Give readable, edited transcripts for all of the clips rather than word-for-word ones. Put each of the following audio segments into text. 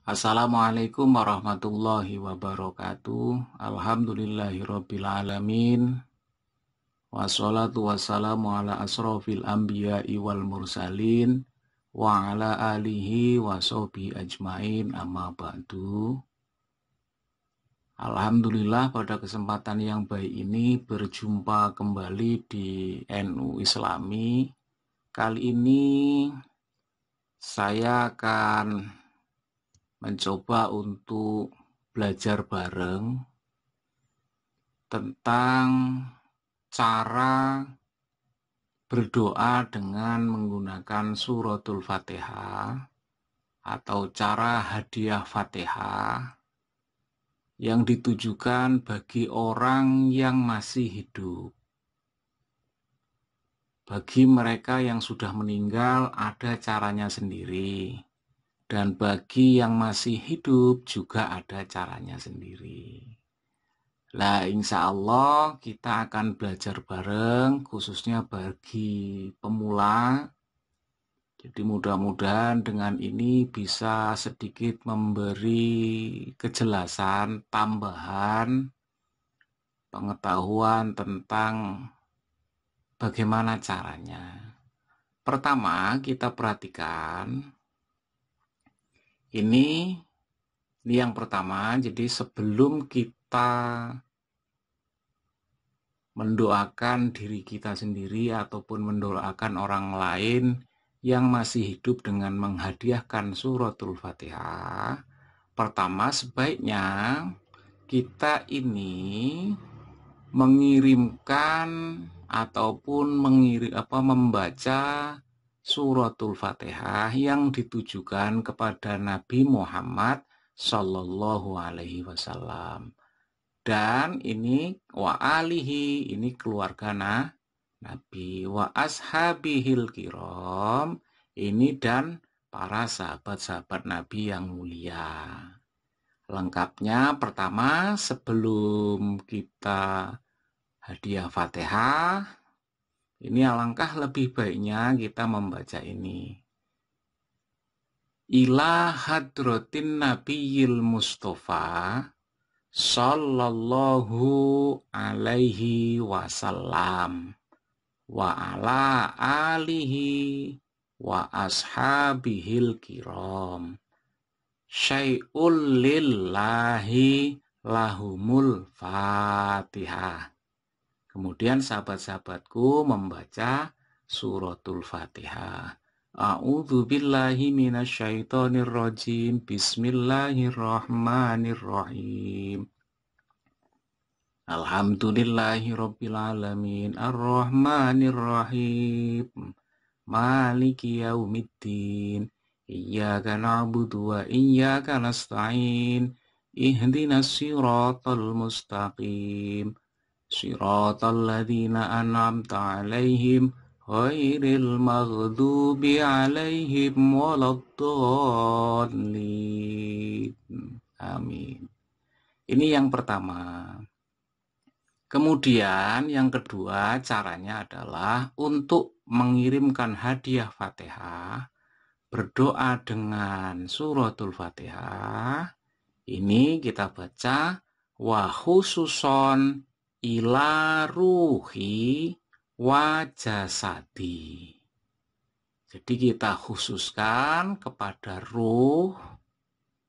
Assalamualaikum warahmatullahi wabarakatuh. Alhamdulillahirabbil alamin. Wassalatu wassalamu ala asrofil anbiya'i wal mursalin wa ala alihi wa sahbihi ajmain, amma ba'du. Alhamdulillah, pada kesempatan yang baik ini berjumpa kembali di NU Islami. Kali ini saya akan mencoba untuk belajar bareng tentang cara berdoa dengan menggunakan suratul Fatihah atau cara hadiah Fatihah yang ditujukan bagi orang yang masih hidup. Bagi mereka yang sudah meninggal ada caranya sendiri. Dan bagi yang masih hidup juga ada caranya sendiri. Nah, insya Allah kita akan belajar bareng, khususnya bagi pemula. Jadi mudah-mudahan dengan ini bisa sedikit memberi kejelasan tambahan pengetahuan tentang bagaimana caranya. Pertama, kita perhatikan. Ini yang pertama, jadi sebelum kita mendoakan diri kita sendiri ataupun mendoakan orang lain yang masih hidup dengan menghadiahkan suratul Fatihah, pertama sebaiknya kita ini mengirimkan ataupun membaca suratul Fatihah yang ditujukan kepada Nabi Muhammad Sallallahu Alaihi Wasallam. Dan ini wa alihi, ini keluarga Nabi, wa ashabihil kiram, ini dan para sahabat-sahabat Nabi yang mulia. Lengkapnya pertama, sebelum kita hadiah Fatihah, ini alangkah lebih baiknya kita membaca ini. Ila hadratin nabiyil mustafa sallallahu alaihi wasallam wa ala alihi wa ashabihil kiram syai'ul lillahi lahumul fatihah. Kemudian sahabat-sahabatku membaca suratul Fatihah. A'udzu billahi minasyaitonir rajim. Bismillahirrahmanirrahim. Alhamdulillahirabbil alamin. Arrahmanirrahim. Maliki yaumiddin. Iyyaka na'budu wa iyyaka nasta'in. Ihdinas siratal mustaqim. Siratal ladzina an'amta 'alaihim ghairil maghdubi 'alaihim waladdallin. Amin. Ini yang pertama. Kemudian yang kedua caranya adalah untuk mengirimkan hadiah Fatihah, berdoa dengan suratul Fatihah. Ini kita baca wa khususon ila ruhi wa jasadi. Jadi kita khususkan kepada ruh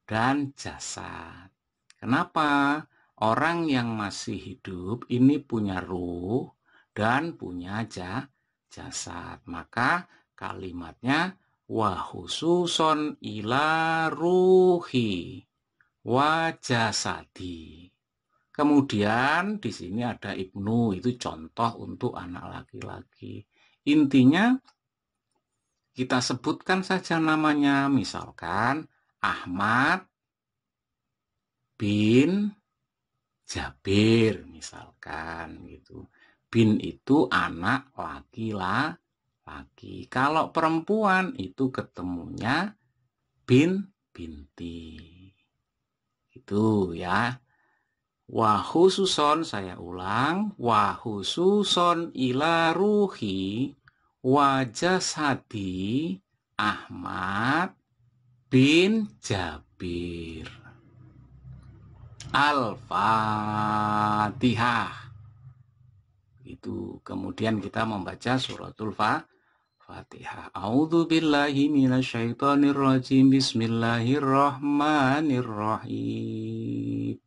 dan jasad. Kenapa? Orang yang masih hidup ini punya ruh dan punya jasad. Maka kalimatnya wa khususon ila ruhi wa jasadi. Kemudian di sini ada Ibnu, itu contoh untuk anak laki-laki. Intinya kita sebutkan saja namanya, misalkan Ahmad bin Jabir misalkan gitu. Bin itu anak laki-laki. Kalau perempuan itu ketemunya binti. Itu ya. Wa khususon, saya ulang, wa khususon ila ruhi wa jasadi Ahmad bin Jabir. Jabir. Al-Fatihah. Itu kemudian kita membaca suratul Fatihah. A'udzu billahi minasyaitonir rajim. Bismillahirrahmanirrahim.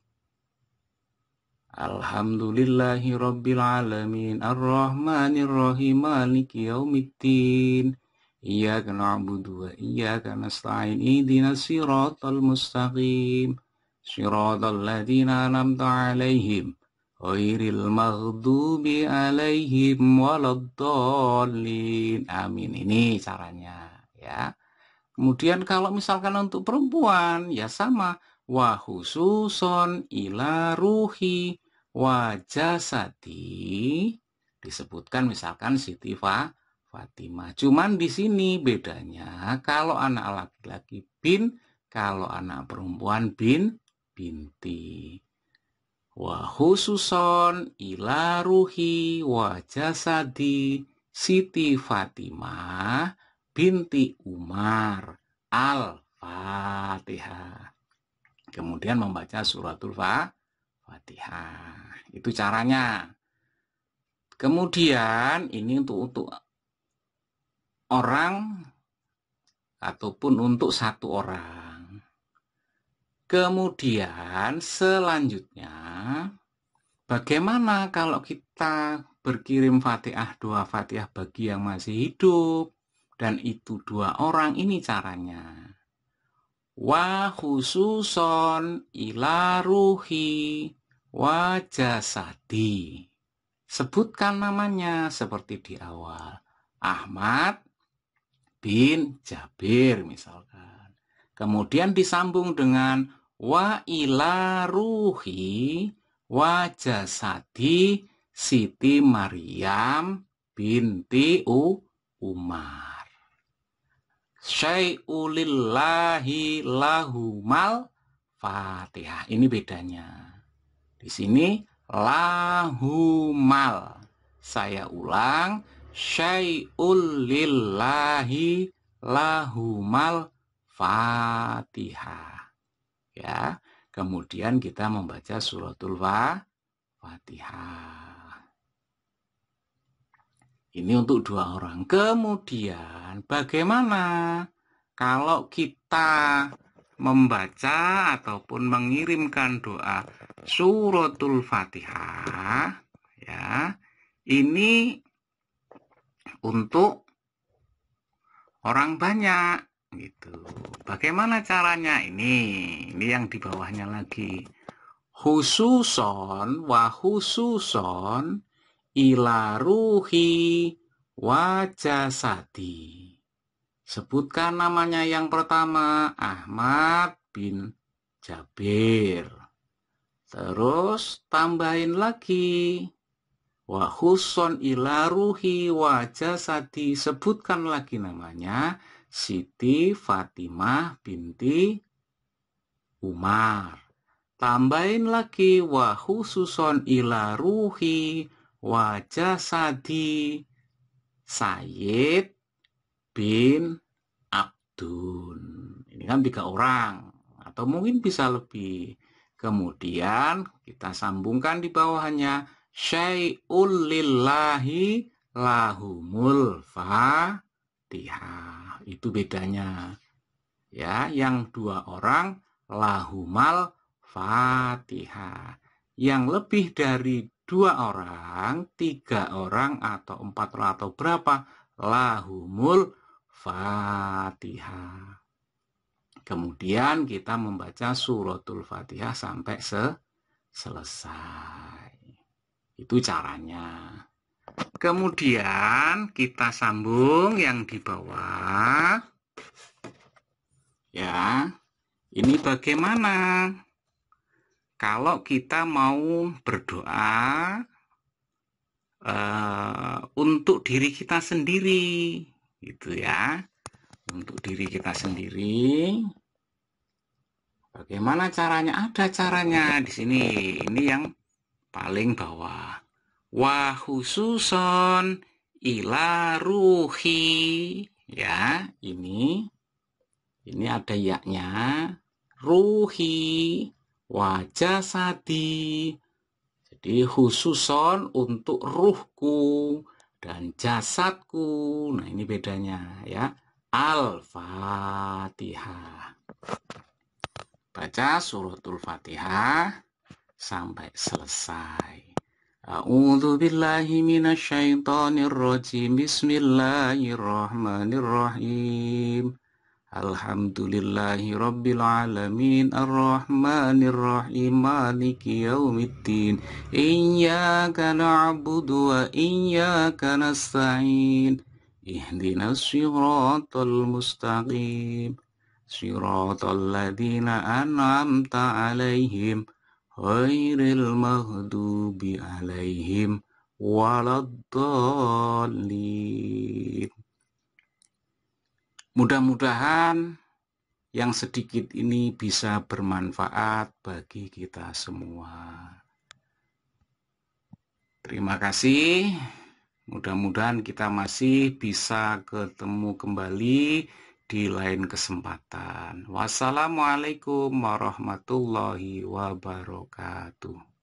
Alhamdulillahi rabbil alamin. Arrahmanirrahim. Maliki yaumiddin. Iyyaka na'budu wa iyyaka nasta'in. Ihdinas siratal mustaqim. Siratal ladzina an'amta 'alaihim ghairil maghdubi 'alaihim waladdallin. Amin. Ini caranya ya. Kemudian kalau misalkan untuk perempuan ya sama, wa khususon ila ruhi wa jasadi, disebutkan misalkan Siti Fatimah. Cuman di sini bedanya, kalau anak laki-laki bin, kalau anak perempuan binti. Wa khususon ila ruhi wa jasadi Siti Fatimah binti Umar. Al-Fatihah. Kemudian membaca suratul Fatihah. Itu caranya. Kemudian ini untuk orang ataupun untuk satu orang. Kemudian selanjutnya, bagaimana kalau kita berkirim Fatihah, doa Fatihah bagi yang masih hidup, dan itu 2 orang? Ini caranya. Wa khususon ila ruhi wa jasadi. Sebutkan namanya seperti di awal. Ahmad bin Jabir misalkan. Kemudian disambung dengan wa ila ruhi wa jasadi Siti Maryam binti Umar. Syai'ulillahi lahumal Fatihah. Ini bedanya. Di sini lahumal. Saya ulang, syai'ulillahi lahumal Fatihah. Ya, kemudian kita membaca suratul Fatihah. Ini untuk 2 orang. Kemudian bagaimana kalau kita membaca ataupun mengirimkan doa suratul Fatihah? Ya, ini untuk orang banyak gitu. Bagaimana caranya? Ini yang di bawahnya lagi. Khususon wa khususon ila ruhi wa jasadi. Sebutkan namanya yang pertama, Ahmad bin Jabir. Terus tambahin lagi, wa khususon ila ruhi wa jasadi. Sebutkan lagi namanya, Siti Fatimah binti Umar. Tambahin lagi, wa khususon ila ruhi wa jasadi Sayyid bin Abdun. Ini kan 3 orang, atau mungkin bisa lebih. Kemudian kita sambungkan di bawahnya, syai'ul lillahi lahumul Fatihah. Itu bedanya. Ya, yang 2 orang lahumal Fatihah. Yang lebih dari 2 orang, 3 orang, atau 4 orang, atau berapa, lahumul Fatihah. Kemudian kita membaca suratul Fatihah sampai selesai. Itu caranya. Kemudian kita sambung yang di bawah. Ya, ini bagaimana kalau kita mau berdoa untuk diri kita sendiri, gitu ya. Untuk diri kita sendiri, bagaimana caranya? Ada caranya di sini. Ini yang paling bawah. Wa khususon ila ruhi. Ya, ini ada yaknya. ruhi wa jasadi. Jadi khususon untuk ruhku dan jasadku. Nah, ini bedanya ya. Al-Fatihah. Baca suratul Fatihah sampai selesai. A'udzu billahi minasyaitonir rajim. Bismillahirrahmanirrahim. Alhamdulillahi rabbil alamin arrahmanir rahim maliki yaumiddin iyyaka na'budu wa iyyaka nasta'in ihdinas siratal mustaqim siratal ladzina an'amta 'alaihim ghairil maghdubi 'alaihim waladdallin. Mudah-mudahan yang sedikit ini bisa bermanfaat bagi kita semua. Terima kasih. Mudah-mudahan kita masih bisa ketemu kembali di lain kesempatan. Wassalamualaikum warahmatullahi wabarakatuh.